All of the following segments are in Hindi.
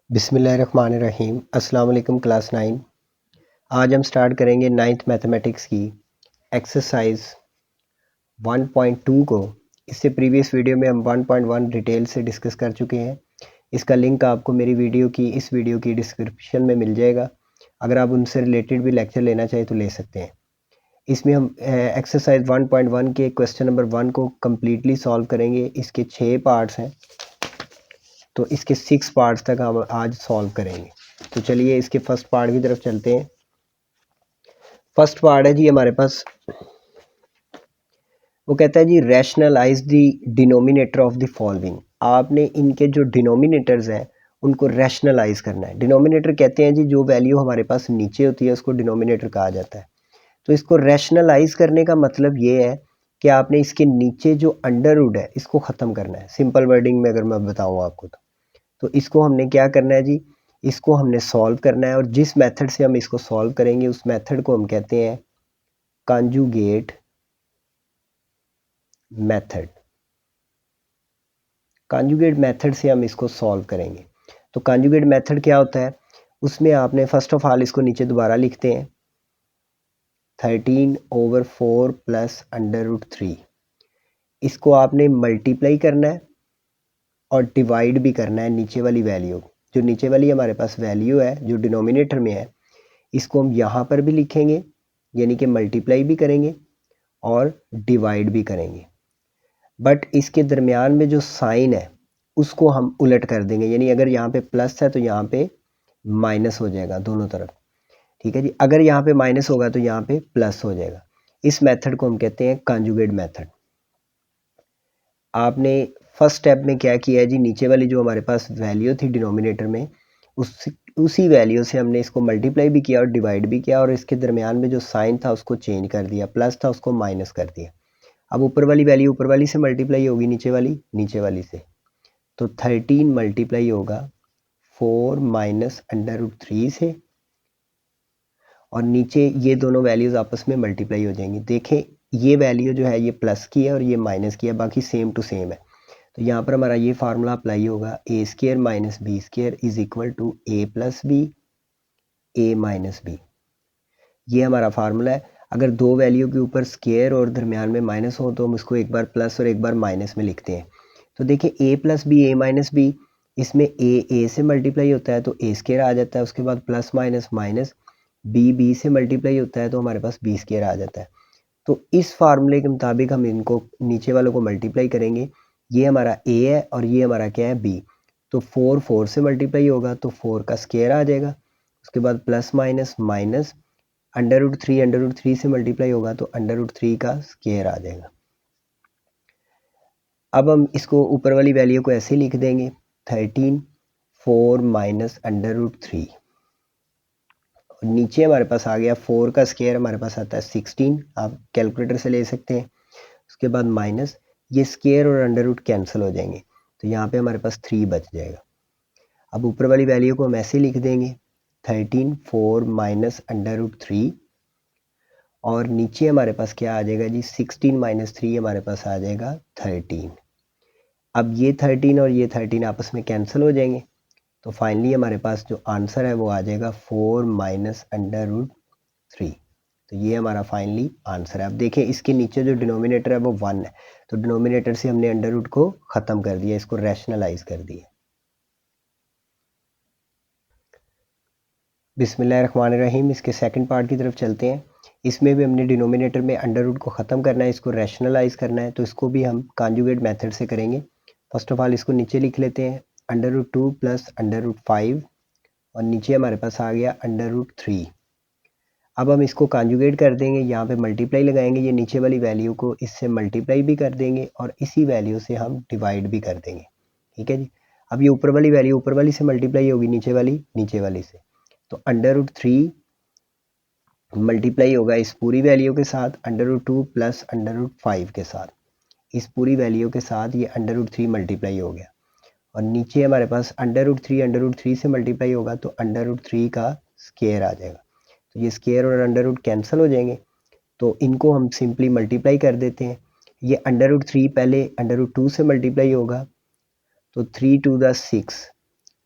बिस्मिल्लाहिर्रहमानिर्रहीम। अस्सलाम वालेकुम क्लास 9। आज हम स्टार्ट करेंगे 9th मैथमेटिक्स की एक्सरसाइज 1.2 को। इससे प्रीवियस वीडियो में हम 1.1 डिटेल से डिस्कस कर चुके हैं। इसका लिंक आपको मेरी इस वीडियो की डिस्क्रिप्शन में मिल जाएगा। अगर आप उनसे रिलेटेड भी लेक्चर लेना चाहें तो ले सकते हैं। इसमें हम एक्सरसाइज 1.1 के क्वेश्चन नंबर 1 को कम्प्लीटली सॉल्व करेंगे। इसके 6 पार्ट्स हैं, तो इसके 6 पार्ट्स तक हम आज सॉल्व करेंगे। तो चलिए इसके फर्स्ट पार्ट की तरफ चलते हैं। फर्स्ट पार्ट है जी हमारे पास, वो कहता है जी rationalise the denominator of the following. आपने इनके जो डिनोमिनेटर्स हैं उनको रैशनलाइज करना है। डिनोमिनेटर कहते हैं जी जो वैल्यू हमारे पास नीचे होती है उसको डिनोमिनेटर कहा जाता है। तो इसको रैशनलाइज करने का मतलब ये है कि आपने इसके नीचे जो अंडर रूट है इसको ख़त्म करना है। सिंपल वर्डिंग में अगर मैं बताऊँ आपको तो इसको हमने क्या करना है जी, इसको हमने सॉल्व करना है। और जिस मेथड से हम इसको सॉल्व करेंगे उस मेथड को हम कहते हैं कॉन्जुगेट मेथड। कॉन्जुगेट मेथड से हम इसको सॉल्व करेंगे। तो कॉन्जुगेट मेथड क्या होता है, उसमें आपने फर्स्ट ऑफ ऑल इसको नीचे दोबारा लिखते हैं 13/4 प्लस √3। इसको आपने मल्टीप्लाई करना है और डिवाइड भी करना है नीचे वाली वैल्यू। जो नीचे वाली हमारे पास वैल्यू है जो डिनोमिनेटर में है इसको हम यहाँ पर भी लिखेंगे, यानी कि मल्टीप्लाई भी करेंगे और डिवाइड भी करेंगे। बट इसके दरमियान में जो साइन है उसको हम उलट कर देंगे, यानी अगर यहाँ पे प्लस है तो यहाँ पे माइनस हो जाएगा दोनों तरफ। ठीक है जी, अगर यहाँ पे माइनस होगा तो यहाँ पे प्लस हो जाएगा। इस मेथड को हम कहते हैं कॉन्जुगेट मेथड। आपने फर्स्ट स्टेप में क्या किया है जी, नीचे वाली जो हमारे पास वैल्यू थी डिनोमिनेटर में उसी वैल्यू से हमने इसको मल्टीप्लाई भी किया और डिवाइड भी किया, और इसके दरमियान में जो साइन था उसको चेंज कर दिया, प्लस था उसको माइनस कर दिया। अब ऊपर वाली वैल्यू ऊपर वाली से मल्टीप्लाई होगी, नीचे वाली से। तो 13 मल्टीप्लाई होगा 4 माइनस √3 से, और नीचे ये दोनों वैल्यूज़ आपस में मल्टीप्लाई हो जाएंगी। देखें ये वैल्यू जो है ये प्लस की है और ये माइनस की है, बाकी सेम टू सेम है। तो यहाँ पर हमारा ये फार्मूला अप्लाई होगा, a² minus b² is equal to a plus B a minus B. ये हमारा फार्मूला है। अगर दो वैल्यू के ऊपर स्केयर और दरमियान में माइनस हो तो हम उसको एक बार प्लस और एक बार माइनस में लिखते हैं। तो देखिए a plus B a minus B, इसमें a से मल्टीप्लाई होता है तो a² आ जाता है, उसके बाद प्लस माइनस माइनस, b से मल्टीप्लाई होता है तो हमारे पास b² आ जाता है। तो इस फार्मूले के मुताबिक हम इनको नीचे वालों को मल्टीप्लाई करेंगे। ये हमारा a है और ये हमारा क्या है b। तो 4 से मल्टीप्लाई होगा तो 4 का स्केयर आ जाएगा, उसके बाद प्लस माइनस माइनस, √3 से मल्टीप्लाई होगा तो √3 का स्केयर आ जाएगा। अब हम इसको ऊपर वाली वैल्यू को ऐसे लिख देंगे 13 4 माइनस √3, और नीचे हमारे पास आ गया 4 का स्केयर हमारे पास आता है 16, आप कैलकुलेटर से ले सकते हैं। उसके बाद माइनस, ये स्केयर और अंडर रूट कैंसिल हो जाएंगे तो यहाँ पे हमारे पास 3 बच जाएगा। अब ऊपर वाली वैल्यू को हम ऐसे लिख देंगे 13 4 माइनस √3, और नीचे हमारे पास क्या आ जाएगा जी 16 माइनस 3 हमारे पास आ जाएगा 13। अब ये 13 और ये 13 आपस में कैंसिल हो जाएंगे, तो फाइनली हमारे पास जो आंसर है वो आ जाएगा 4 माइनस √3। तो ये हमारा फाइनली आंसर है। अब देखें इसके नीचे जो डिनोमिनेटर है वो 1 है, तो डिनोमिनेटर से हमने अंडर रूट को ख़त्म कर दिया, इसको रैशनलाइज कर दिया। बिस्मिल्लाहिर्रहमानिर्रहीम। इसके सेकंड पार्ट की तरफ चलते हैं। इसमें भी हमने डिनोमिनेटर में अंडर रूट को ख़त्म करना है, इसको रैशनलाइज करना है, तो इसको भी हम कॉन्जुगेट मेथड से करेंगे। फर्स्ट ऑफ ऑल इसको नीचे लिख लेते हैं √2 प्लस √5, और नीचे हमारे पास आ गया √3। अब हम इसको कॉन्जुगेट कर देंगे, यहाँ पे मल्टीप्लाई लगाएंगे, ये नीचे वाली वैल्यू को इससे मल्टीप्लाई भी कर देंगे और इसी वैल्यू से हम डिवाइड भी कर देंगे। ठीक है जी। अब ये ऊपर वाली वैल्यू ऊपर वाली से मल्टीप्लाई होगी, नीचे वाली से, तो √3 मल्टीप्लाई होगा इस पूरी वैल्यू के साथ √2 प्लस √5 के साथ। इस पूरी वैल्यू के साथ ये √3 मल्टीप्लाई हो गया, और नीचे हमारे पास √3 से मल्टीप्लाई होगा तो √3 का स्केयर आ जाएगा। तो ये स्केयर और अंडर रूट कैंसिल हो जाएंगे, तो इनको हम सिंपली मल्टीप्लाई कर देते हैं। ये √3 पहले √2 से मल्टीप्लाई होगा तो 3 × 2 = 6,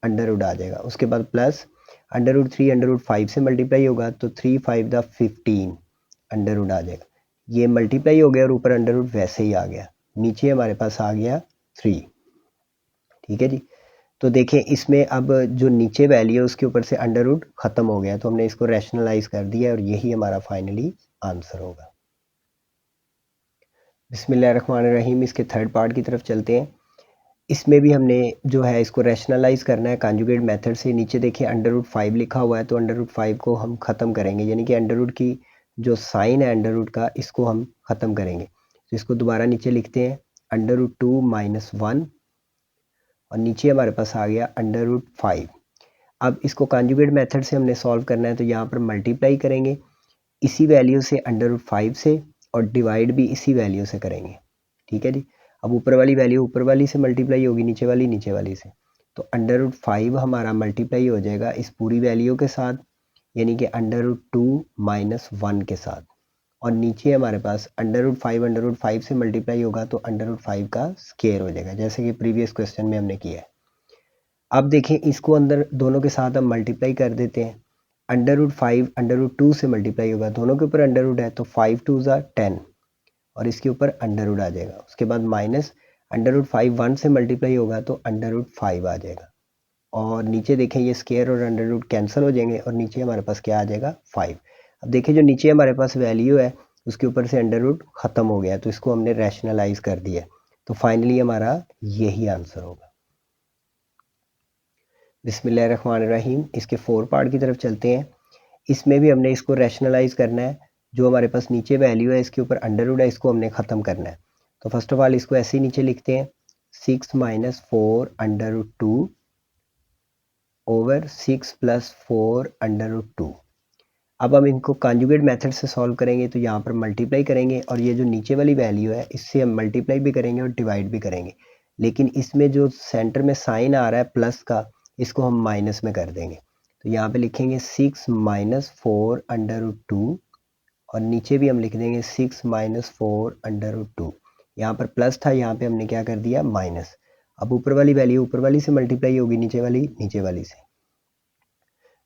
अंडर रूट आ जाएगा। उसके बाद plus under root 3 under root 5 से मल्टीप्लाई होगा तो 3 5 द 15 अंडर रूट आ जाएगा। ये मल्टीप्लाई हो गया और ऊपर अंडर रूट वैसे ही आ गया, नीचे हमारे पास आ गया 3। ठीक है जी। तो देखें इसमें अब जो नीचे वैल्यू है उसके ऊपर से अंडर रूट ख़त्म हो गया, तो हमने इसको रैशनलाइज कर दिया और यही हमारा फाइनली आंसर होगा। बिस्मिल्लाहिर्रहमानिर्रहीम। इसके थर्ड पार्ट की तरफ चलते हैं। इसमें भी हमने जो है इसको रैशनलाइज करना है कॉन्जुगेट मेथड से। नीचे देखिए अंडर रूट 5 लिखा हुआ है, तो अंडर रूट 5 को हम ख़त्म करेंगे, यानी कि अंडर रूट की जो साइन है अंडर रूट का, इसको हम ख़त्म करेंगे। तो इसको दोबारा नीचे लिखते हैं अंडर रूट 2 माइनस 1 और नीचे हमारे पास आ गया अंडर रूट 5। अब इसको कॉन्जुगेट मेथड से हमने सॉल्व करना है, तो यहाँ पर मल्टीप्लाई करेंगे इसी वैल्यू से अंडर रूट 5 से और डिवाइड भी इसी वैल्यू से करेंगे। ठीक है जी। अब ऊपर वाली वैल्यू ऊपर वाली से मल्टीप्लाई होगी, नीचे वाली नीचे वाली से, तो अंडर रूट 5 हमारा मल्टीप्लाई हो जाएगा इस पूरी वैल्यू के साथ, यानी कि अंडर रूट 2 माइनस 1 के साथ, और नीचे हमारे पास अंडर रूट 5 से मल्टीप्लाई होगा तो अंडर रूट 5 का स्क्वायर हो जाएगा, जैसे कि प्रीवियस क्वेश्चन में हमने किया है। अब देखें इसको अंदर दोनों के साथ हम मल्टीप्लाई कर देते हैं। अंडर रूट 5 अंडर रूट 2 से मल्टीप्लाई होगा, दोनों के ऊपर अंडर रूट है तो 5 2 ज़ा 10 और इसके ऊपर अंडर रूट आ जाएगा। उसके बाद माइनस अंडर रूट 5 1 से मल्टीप्लाई होगा तो अंडर रूट 5 आ जाएगा, और नीचे देखें ये स्क्वायर और अंडर रूट कैंसिल हो जाएंगे और नीचे हमारे पास क्या आ जाएगा 5। अब देखिए जो नीचे हमारे पास वैल्यू है उसके ऊपर से अंडर रूट ख़त्म हो गया, तो इसको हमने रैशनलाइज कर दिया, तो फाइनली हमारा यही आंसर होगा। बिस्मिल्लाहिर्रहमानिर्रहीम। इसके 4 पार्ट की तरफ चलते हैं। इसमें भी हमने इसको रैशनलाइज करना है। जो हमारे पास नीचे वैल्यू है इसके ऊपर अंडर रूट है, इसको हमने ख़त्म करना है। तो फर्स्ट ऑफ ऑल इसको ऐसे ही नीचे लिखते हैं 6 minus 4 under root 2 over 6 plus 4 under root 2। अब हम इनको कॉन्जुगेट मेथड से सॉल्व करेंगे, तो यहाँ पर मल्टीप्लाई करेंगे और ये जो नीचे वाली वैल्यू है इससे हम मल्टीप्लाई भी करेंगे और डिवाइड भी करेंगे, लेकिन इसमें जो सेंटर में साइन आ रहा है प्लस का, इसको हम माइनस में कर देंगे। तो यहाँ पे लिखेंगे 6 माइनस 4 अंडर रूट 2 और नीचे भी हम लिख देंगे 6 माइनस 4 अंडर रूट 2। यहाँ पर प्लस था, यहाँ पे हमने क्या कर दिया माइनस। अब ऊपर वाली वैल्यू ऊपर वाली से मल्टीप्लाई होगी, नीचे वाली नीचे वाली से।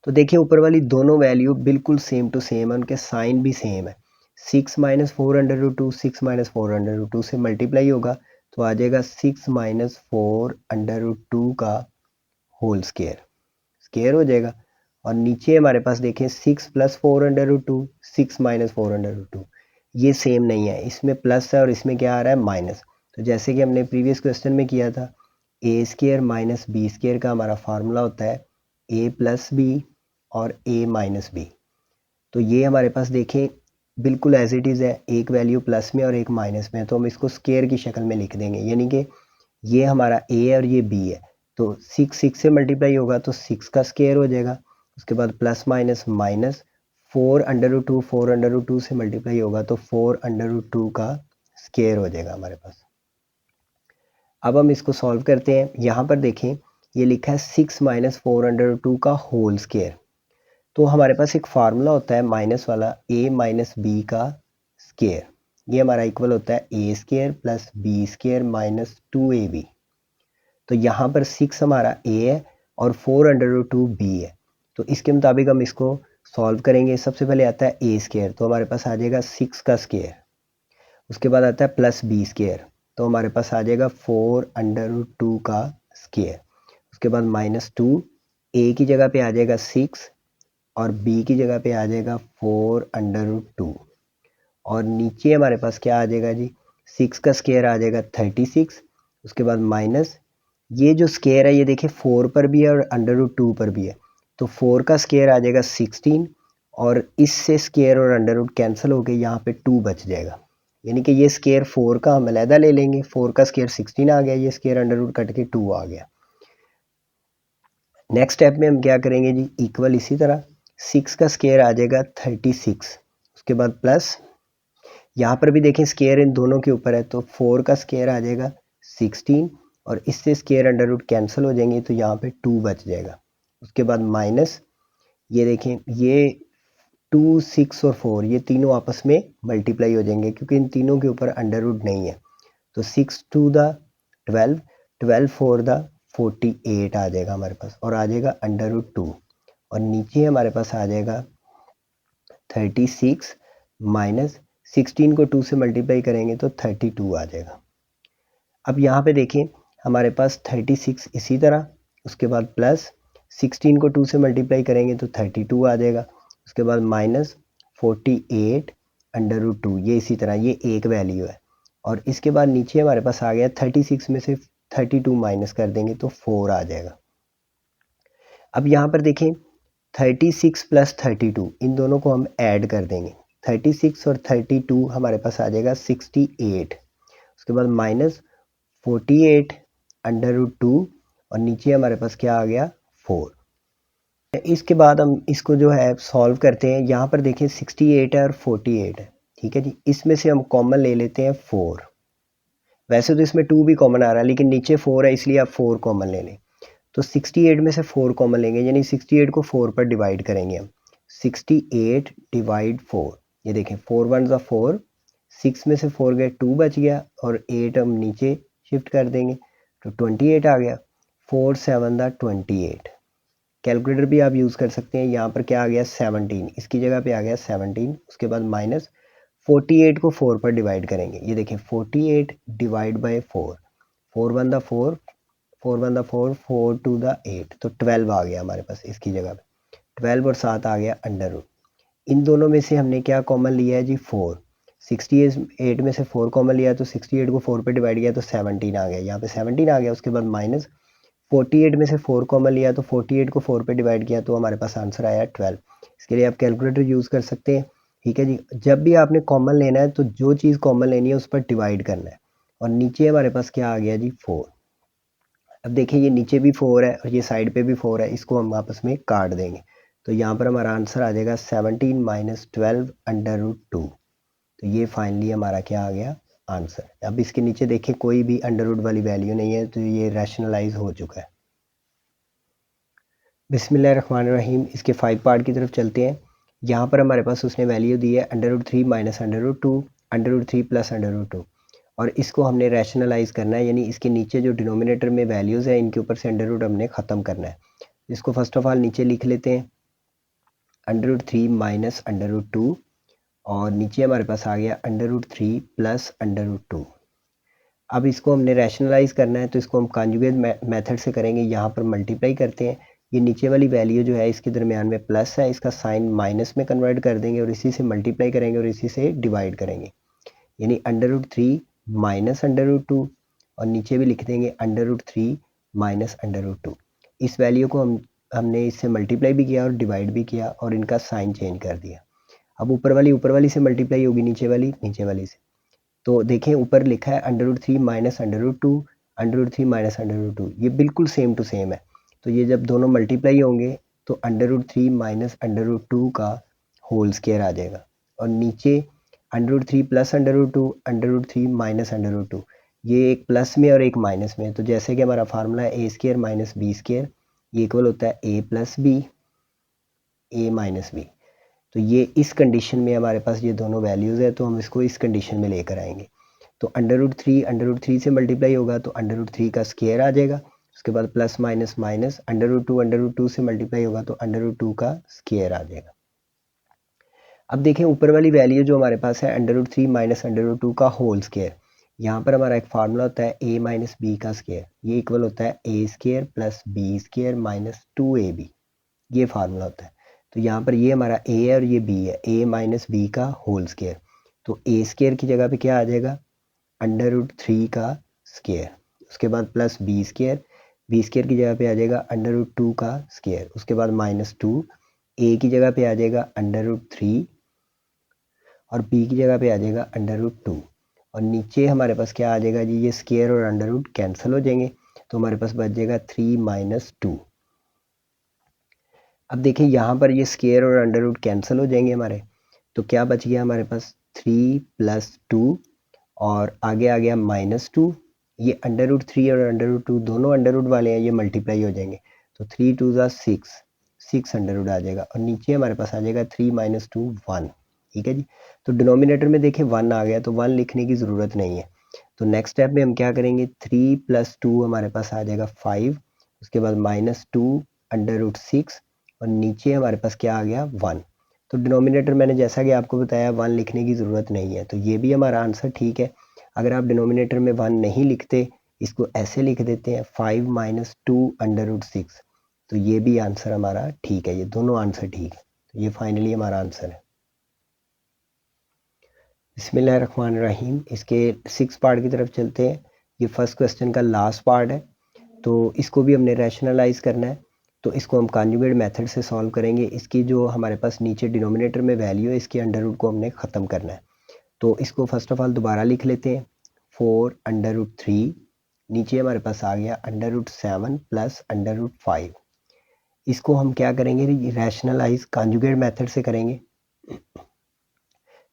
तो देखिए ऊपर वाली दोनों वैल्यू बिल्कुल सेम टू सेम है, उनके साइन भी सेम है। 6 minus 4 under root 2 6 minus 4 under root 2 से मल्टीप्लाई होगा तो आ जाएगा 6 माइनस 4 अंडर रूट 2 का होल स्क्वायर, स्क्वायर हो जाएगा। और नीचे हमारे पास देखें 6 plus 4 under root 2 6 minus 4 under root 2, ये सेम नहीं है, इसमें प्लस है और इसमें क्या आ रहा है माइनस। तो जैसे कि हमने प्रीवियस क्वेश्चन में किया था, ए स्क्वायर माइनस बी स्क्वायर का हमारा फार्मूला होता है ए प्लस बी और ए माइनस बी। तो ये हमारे पास देखें बिल्कुल एज इट इज़ है, एक वैल्यू प्लस में और एक माइनस में है, तो हम इसको स्क्वायर की शक्ल में लिख देंगे, यानी कि ये हमारा ए है और ये बी है। तो 6 से मल्टीप्लाई होगा तो 6 का स्क्वायर हो जाएगा। उसके बाद plus minus minus 4 under root 2 4 under root 2 से मल्टीप्लाई होगा तो 4 अंडर रूट 2 का स्क्वायर हो जाएगा हमारे पास। अब हम इसको सॉल्व करते हैं। यहाँ पर देखें ये लिखा है 6 माइनस 4 अंडर रूट 2 का होल स्क्वायर। तो हमारे पास एक फार्मूला होता है माइनस वाला, ए माइनस बी का स्क्वायर, ये हमारा इक्वल होता है A square plus B square minus 2ab। तो यहाँ पर 6 हमारा ए है और 4 अंडर रूट 2 बी है, तो इसके मुताबिक हम इसको सॉल्व करेंगे। सबसे पहले आता है ए स्क्वायर, तो हमारे पास आ जाएगा 6 का स्क्वायर। उसके बाद आता है प्लस बी स्क्वायर, तो हमारे पास आ जाएगा 4 अंडर रूट 2 का स्क्वायर। उसके बाद माइनस 2, ए की जगह पे आ जाएगा 6 और बी की जगह पे आ जाएगा 4 अंडर रूट 2, और नीचे हमारे पास क्या आ जाएगा जी 6 का स्क्वायर आ जाएगा 36। उसके बाद माइनस ये जो स्क्वायर है ये देखिए 4 पर भी है और अंडर रूट 2 पर भी है, तो 4 का स्क्वायर आ जाएगा 16 और इससे स्क्वायर और अंडर रूट कैंसिल होकर यहाँ पे 2 बच जाएगा, यानी कि ये स्क्वायर 4 का हम अलहदा ले लेंगे, 4 का स्क्वायर 16 आ गया, ये स्क्वायर अंडर रूट कट के 2 आ गया। नेक्स्ट स्टेप में हम क्या करेंगे जी इक्वल इसी तरह 6 का स्क्वायर आ जाएगा 36। उसके बाद प्लस यहाँ पर भी देखें स्क्वायर इन दोनों के ऊपर है, तो 4 का स्क्वायर आ जाएगा 16 और इससे स्क्वायर अंडर रूट कैंसिल हो जाएंगे तो यहाँ पे 2 बच जाएगा। उसके बाद माइनस ये देखें ये 2 6 और 4 ये तीनों आपस में मल्टीप्लाई हो जाएंगे क्योंकि इन तीनों के ऊपर अंडर रूट नहीं है, तो 6 2 द 12 12 4 द 48 आ जाएगा हमारे पास, और आ जाएगा √2, और नीचे हमारे पास आ जाएगा 36 माइनस 16 को 2 से मल्टीप्लाई करेंगे तो 32 आ जाएगा। अब यहाँ पे देखें हमारे पास 36 इसी तरह, उसके बाद प्लस 16 को 2 से मल्टीप्लाई करेंगे तो 32 आ जाएगा, उसके बाद माइनस 48 √2, ये इसी तरह, ये एक वैल्यू है। और इसके बाद नीचे हमारे पास आ गया 36 में से 32 माइनस कर देंगे तो 4 आ जाएगा। अब यहाँ पर देखें 36 प्लस 32, इन दोनों को हम ऐड कर देंगे, 36 और 32 हमारे पास आ जाएगा 68, उसके बाद माइनस 48 √2, और नीचे हमारे पास क्या आ गया 4। इसके बाद हम इसको जो है सॉल्व करते हैं। यहाँ पर देखें 68 है और 48 है, ठीक है जी। इसमें से हम कॉमन ले लेते हैं 4, वैसे तो इसमें 2 भी कॉमन आ रहा है लेकिन नीचे 4 है इसलिए आप 4 कॉमन ले लें। तो 68 में से 4 कॉमन लेंगे, यानी 68 को 4 पर डिवाइड करेंगे हम, 68 डिवाइड 4, ये देखें 4 1 ज़ा 4, 6 में से 4 गए 2 बच गया, और 8 हम नीचे शिफ्ट कर देंगे तो 28 आ गया, 4 7 ज़ा 28। कैलकुलेटर भी आप यूज़ कर सकते हैं। यहाँ पर क्या आ गया 17, इसकी जगह पे आ गया 17, उसके बाद माइनस 48 को 4 पर डिवाइड करेंगे, ये देखें 48 डिवाइड बाय 4, 4 1 ज़ा 4, 4 1 ज़ा 4, 4 2 ज़ा 8, तो 12 आ गया हमारे पास इसकी जगह पे, 12 और 7 आ गया √। इन दोनों में से हमने क्या कॉमन लिया है जी 4, 68 में से 4 कॉमन लिया तो 68 को 4 पे डिवाइड किया तो 17 आ गया, यहाँ पे 17 आ गया। उसके बाद माइनस 48 में से 4 कॉमन लिया तो 48 को 4 पे डिवाइड किया तो हमारे पास आंसर आया 12। इसके लिए आप कैलकुलेटर यूज़ कर सकते हैं, ठीक है जी। जब भी आपने कॉमन लेना है तो जो चीज़ कॉमन लेनी है उस पर डिवाइड करना है, और नीचे हमारे पास क्या आ गया जी 4। अब देखिए ये नीचे भी 4 है और ये साइड पे भी 4 है, इसको हम आपस में काट देंगे तो यहाँ पर हमारा आंसर आ जाएगा 17 माइनस 12 √2। तो ये फाइनली हमारा क्या आ गया आंसर। अब इसके नीचे देखिए कोई भी √, वाली वैल्यू नहीं है, तो ये रैशनलाइज हो चुका है। बिस्मिल्लाहिर्रहमानिर्रहीम, इसके 5 पार्ट की तरफ चलते हैं। यहाँ पर हमारे पास उसने वैल्यू दी है √3 माइनस √2, √3 प्लस √2, और इसको हमने रैशनलाइज करना है, यानी इसके नीचे जो डिनोमिनेटर में वैल्यूज़ है इनके ऊपर से √ हमने ख़त्म करना है। इसको फर्स्ट ऑफ ऑल नीचे लिख लेते हैं, √3 माइनस √2, और नीचे हमारे पास आ गया √3 प्लस √2। अब इसको हमने रैशनलाइज करना है तो इसको हम कॉन्जुगेट मेथड से करेंगे। यहाँ पर मल्टीप्लाई करते हैं, ये नीचे वाली वैल्यू जो है इसके दरमियान में प्लस है, इसका साइन माइनस में कन्वर्ट कर देंगे और इसी से मल्टीप्लाई करेंगे और इसी से डिवाइड करेंगे, यानी √3 माइनस √2, और नीचे भी लिख देंगे √3 माइनस √2। इस वैल्यू को हमने इससे मल्टीप्लाई भी किया और डिवाइड भी किया और इनका साइन चेंज कर दिया। अब ऊपर वाली से मल्टीप्लाई होगी नीचे वाली से, तो देखें ऊपर लिखा है √3 माइनस √2, √3 माइनस √2, ये बिल्कुल सेम टू सेम है। तो ये जब दोनों मल्टीप्लाई होंगे तो √3 माइनस √2 का होल स्क्वायर आ जाएगा, और नीचे √3 प्लस √2, √3 माइनस √2, ये एक प्लस में और एक माइनस में है। तो जैसे कि हमारा फार्मूला है a² माइनस b², ये इक्वल होता है a plus B, a minus B. तो ये इस कंडीशन में हमारे पास ये दोनों वैल्यूज़ है, तो हम इसको इस कंडीशन में लेकर आएंगे। तो √3 से मल्टीप्लाई होगा तो √3 का स्क्वायर आ जाएगा, उसके बाद प्लस माइनस माइनस, √2 से मल्टीप्लाई होगा तो √2 का स्क्वायर आ जाएगा। अब देखें ऊपर वाली वैल्यू जो हमारे पास है √3 माइनस √2 का होल स्क्वायर, यहाँ पर हमारा एक फार्मूला होता है a माइनस बी का स्क्वायर, ये इक्वल होता है a² plus b² minus 2ab, ये फार्मूला होता है। तो यहाँ पर ये हमारा a है और ये b है, a माइनस बी का होल स्क्वायर, तो a² की जगह पे क्या आ जाएगा √3 का स्क्वायर, उसके बाद प्लस b² की जगह पे आ जाएगा √2 का स्क्वायर, उसके बाद माइनस 2, a की जगह पे आ जाएगा √3 और b की जगह पे आ जाएगा √2, और नीचे हमारे पास क्या आ जाएगा जी, ये स्क्वायर और √ कैंसिल हो जाएंगे, तो हमारे पास बच जाएगा 3 माइनस 2। अब देखिए यहाँ पर ये स्क्वायर और √ कैंसिल हो जाएंगे हमारे, तो क्या बच गया हमारे पास 3 प्लस 2, और आगे आ गया माइनस 2, ये √3 और √2 दोनों √ वाले हैं, ये मल्टीप्लाई हो जाएंगे, तो 3 2 ज़ा 6 √, आ जाएगा, और नीचे हमारे पास आ जाएगा 3 माइनस 2 1, ठीक है जी। तो डिनोमिनेटर में देखिए 1 आ गया, तो 1 लिखने की ज़रूरत नहीं है, तो नेक्स्ट स्टेप में हम क्या करेंगे, 3 + 2 हमारे पास आ जाएगा 5, उसके बाद -2√6 और नीचे हमारे पास क्या आ गया 1। तो डिनोमिनेटर मैंने जैसा कि आपको बताया 1 लिखने की ज़रूरत नहीं है, तो ये भी हमारा आंसर ठीक है। अगर आप डिनोमिनेटर में 1 नहीं लिखते, इसको ऐसे लिख देते हैं 5 - 2√6, तो ये भी आंसर हमारा ठीक है। ये दोनों आंसर ठीक है, तो ये फाइनली हमारा आंसर है। बिस्मिल्लाहिर्रहमानिर्रहीम। इसके 6 पार्ट की तरफ चलते हैं। ये फर्स्ट क्वेश्चन का लास्ट पार्ट है, तो इसको भी हमने रैशनलाइज करना है। तो इसको हम कॉन्जुगेट मेथड से सॉल्व करेंगे। इसकी जो हमारे पास नीचे डिनोमिनेटर में वैल्यू है, इसके अंडर रूट को हमने ख़त्म करना है। तो इसको फर्स्ट ऑफ ऑल दोबारा लिख लेते हैं, 4√3, नीचे हमारे पास आ गया √7 + √5। इसको हम क्या करेंगे, रैशनलाइज कॉन्जुगेट मेथड से करेंगे।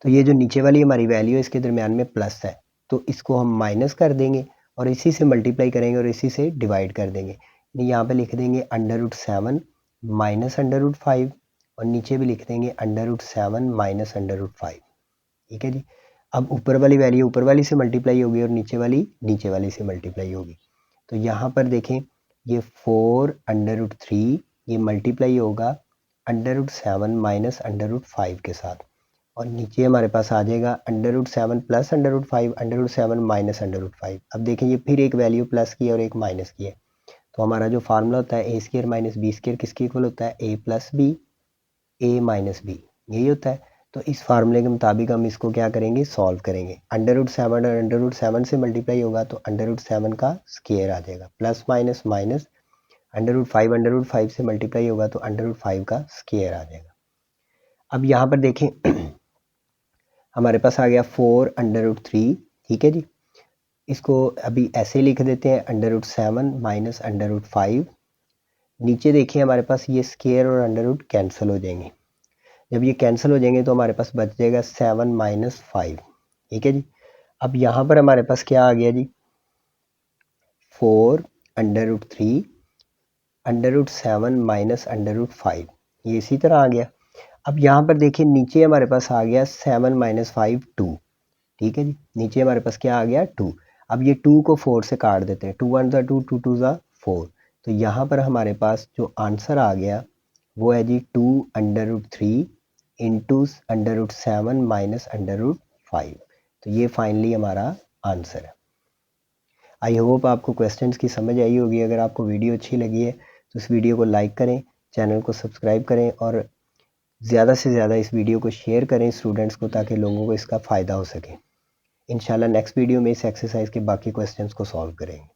तो ये जो नीचे वाली हमारी वैल्यू है, इसके दरमियान में प्लस है, तो इसको हम माइनस कर देंगे और इसी से मल्टीप्लाई करेंगे और इसी से डिवाइड कर देंगे। यहाँ पे लिख देंगे √7 - √5 और नीचे भी लिख देंगे √7 - √5। ठीक है जी। अब ऊपर वाली वैल्यू ऊपर वाली से मल्टीप्लाई होगी और नीचे वाली से मल्टीप्लाई होगी। तो यहाँ पर देखें, ये 4√3 ये मल्टीप्लाई होगा √7 - √5 के साथ, और नीचे हमारे पास आ जाएगा √7 + √5, √7 - √5। अब देखें, ये फिर एक वैल्यू प्लस की है और एक माइनस की है। तो हमारा जो फार्मूला होता है a² - b² किसके इक्वल होता है, a + b, a - b, यही होता है। तो इस फार्मूले के मुताबिक हम इसको क्या करेंगे, सॉल्व करेंगे। √7 और √7 से मल्टीप्लाई होगा तो √7 का स्क्वायर आ जाएगा, प्लस माइनस माइनस, √5 से मल्टीप्लाई होगा तो √5 का स्क्वायर आ जाएगा। अब यहाँ पर देखें हमारे पास आ गया 4√3, ठीक है जी। इसको अभी ऐसे लिख देते हैं √7 - √5। नीचे देखिए हमारे पास ये स्क्वायर और अंडर रूट कैंसिल हो जाएंगे। जब ये कैंसिल हो जाएंगे तो हमारे पास बच जाएगा 7 - 5, ठीक है जी। अब यहाँ पर हमारे पास क्या आ गया जी, 4√3 √7 - √5, ये इसी तरह आ गया। अब यहाँ पर देखिए नीचे हमारे पास आ गया 7 - 5 2, ठीक है जी। नीचे हमारे पास क्या आ गया 2। अब ये 2 को 4 से काट देते हैं, 2 1 ज़ा 2, 2 2 ज़ा 4। तो यहाँ पर हमारे पास जो आंसर आ गया वो है जी 2√3 इंटू √7 - √5। तो ये फाइनली हमारा आंसर है। आई होप आपको क्वेश्चंस की समझ आई होगी। अगर आपको वीडियो अच्छी लगी है तो इस वीडियो को लाइक करें, चैनल को सब्सक्राइब करें और ज़्यादा से ज़्यादा इस वीडियो को शेयर करें स्टूडेंट्स को, ताकि लोगों को इसका फ़ायदा हो सके। इंशाल्लाह नेक्स्ट वीडियो में इस एक्सरसाइज के बाकी क्वेश्चंस को सॉल्व करेंगे।